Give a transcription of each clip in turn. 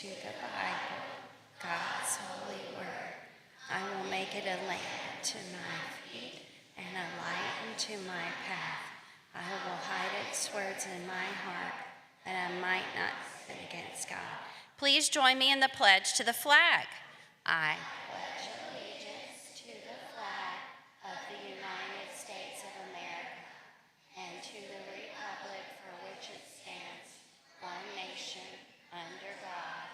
to the Bible, God's holy word. I will make it a lamp to my feet and a light unto my path. I will hide its words in my heart, that I might not sin against God. Please join me in the pledge to the flag. I pledge allegiance to the flag of the United States of America and to the republic for which it stands, one nation, under God,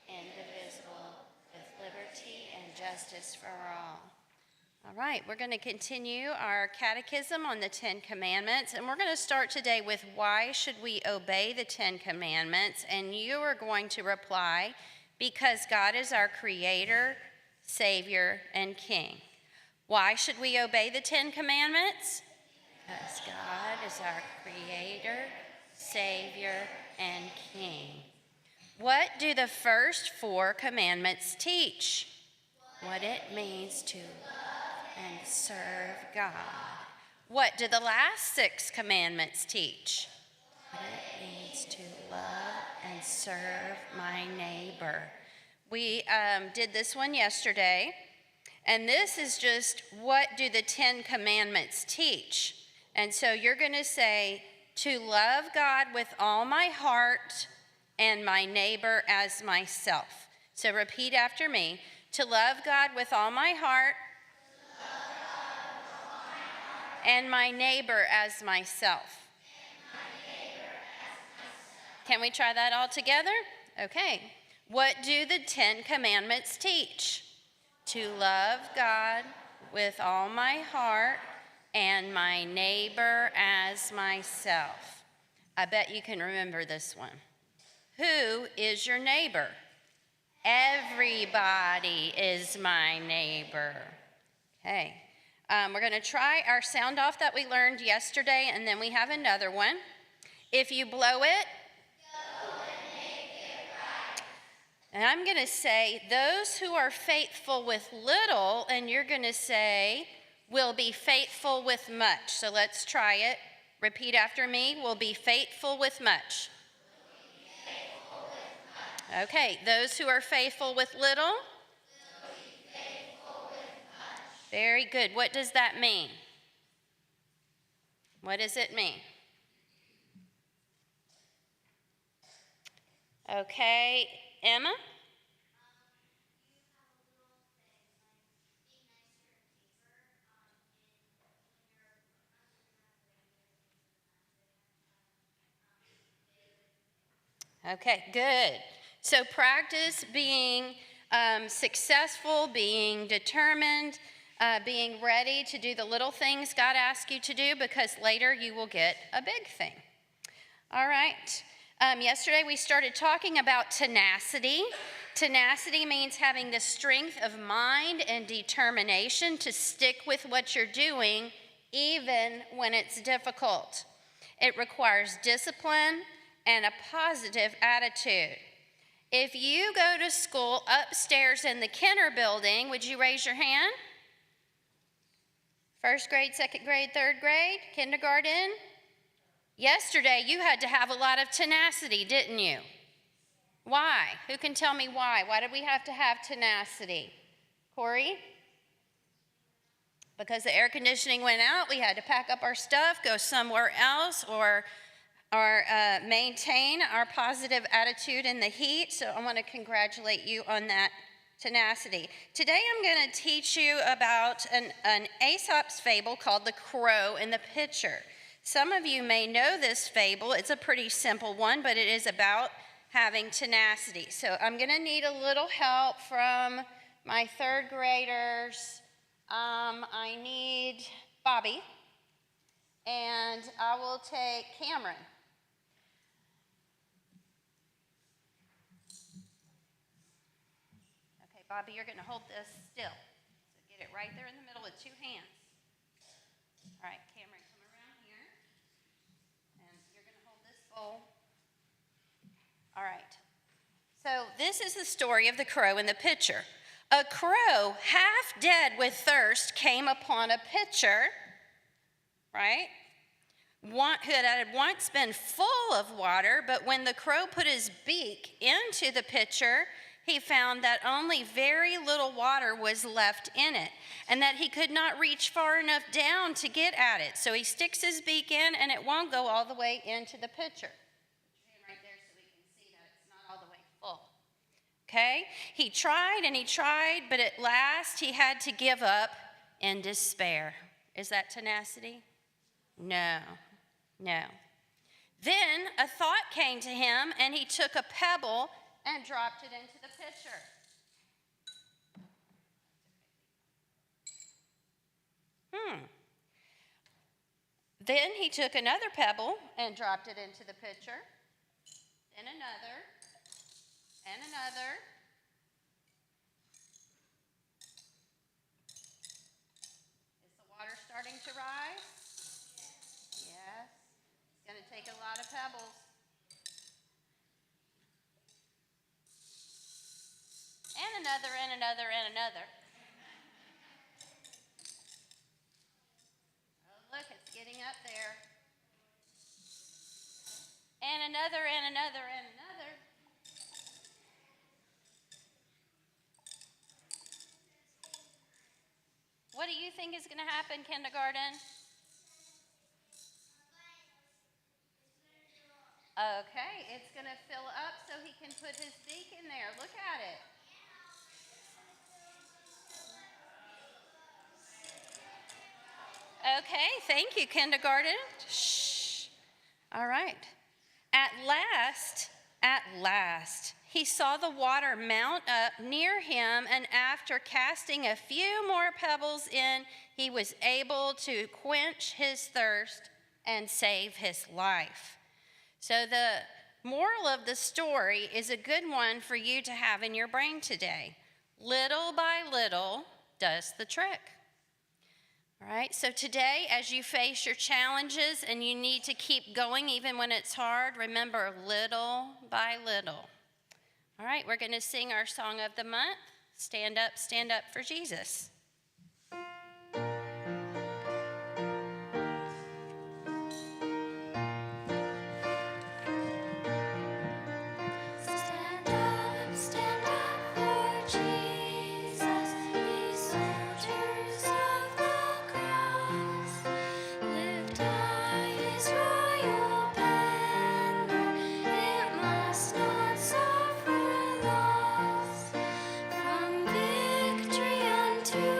indivisible, with liberty and justice for all. All right, we're going to continue our catechism on the Ten Commandments, and we're going to start today with why should we obey the Ten Commandments? And you are going to reply, because God is our Creator, Savior, and King. Why should we obey the Ten Commandments? Because God is our Creator, Savior, and King. What do the first 4 commandments teach? What it means to and serve God. What do the last 6 commandments teach? What it means to love and serve my neighbor. We did this one yesterday, and this is just what do the 10 commandments teach? And so you're going to say, to love God with all my heart and my neighbor as myself. So repeat after me. To love God with all my heart and my neighbor as myself. Can we try that all together? Okay. What do the 10 commandments teach? To love God with all my heart and my neighbor as myself. I bet you can remember this one. Who is your neighbor? Everybody is my neighbor. Okay. We're going to try our sound off that we learned yesterday, and then we have another one. If you blow it, go and make it right. And I'm going to say, those who are faithful with little, and you're going to say, will be faithful with much. So let's try it. Repeat after me. Will be faithful with much. Okay, those who are faithful with little. Very good. What does that mean? What does it mean? Okay, Emma? Okay, good. So practice being successful, being determined, being ready to do the little things God asks you to do, because later you will get a big thing. All right. Yesterday we started talking about tenacity. Tenacity means having the strength of mind and determination to stick with what you're doing, even when it's difficult. It requires discipline and a positive attitude. If you go to school upstairs in the Kenner building, would you raise your hand? First grade, second grade, third grade, kindergarten. Yesterday, you had to have a lot of tenacity, didn't you? Why? Who can tell me why? Why did we have to have tenacity? Corey? Because the air conditioning went out, we had to pack up our stuff, go somewhere else, or maintain our positive attitude in the heat. So I want to congratulate you on that tenacity. Today I'm going to teach you about an Aesop's fable called The Crow and the Pitcher. Some of you may know this fable. It's a pretty simple one, but it is about having tenacity. So I'm going to need a little help from my third graders. I need Bobby, and I will take Cameron. Bobby, you're going to hold this still. So get it right there in the middle with 2 hands. All right, Cameron, come around here. And you're going to hold this bowl. All right. So this is the story of the crow and the pitcher. A crow, half dead with thirst, came upon a pitcher, right? that had once been full of water, but when the crow put his beak into the pitcher, he found that only very little water was left in it, and that he could not reach far enough down to get at it. So he sticks his beak in, and it won't go all the way into the pitcher. Right there so we can see that it's not all the way full. Okay? He tried and he tried, but at last he had to give up in despair. Is that tenacity? No. Then a thought came to him, and he took a pebble and dropped it into the pitcher. Then he took another pebble and dropped it into the pitcher. Then another, and another. Is the water starting to rise? Yes. It's going to take a lot of pebbles. And another, and another, and another. Oh, look, it's getting up there. And another, and another, and another. What do you think is going to happen, kindergarten? Okay, it's going to fill up so he can put his beak in there. Look at it. Okay, thank you, kindergarten. Shh. All right. At last, he saw the water mount up near him, and after casting a few more pebbles in, he was able to quench his thirst and save his life. So the moral of the story is a good one for you to have in your brain today. Little by little does the trick. All right, so today, as you face your challenges and you need to keep going even when it's hard, remember, little by little. All right, we're going to sing our song of the month, Stand Up for Jesus. Victory unto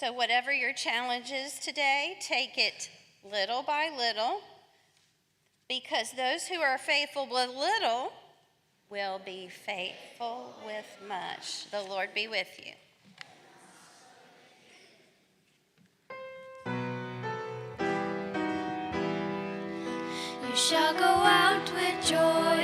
So whatever your challenge is today, take it little by little, because those who are faithful with little will be faithful with much. The Lord be with you. You shall go out with joy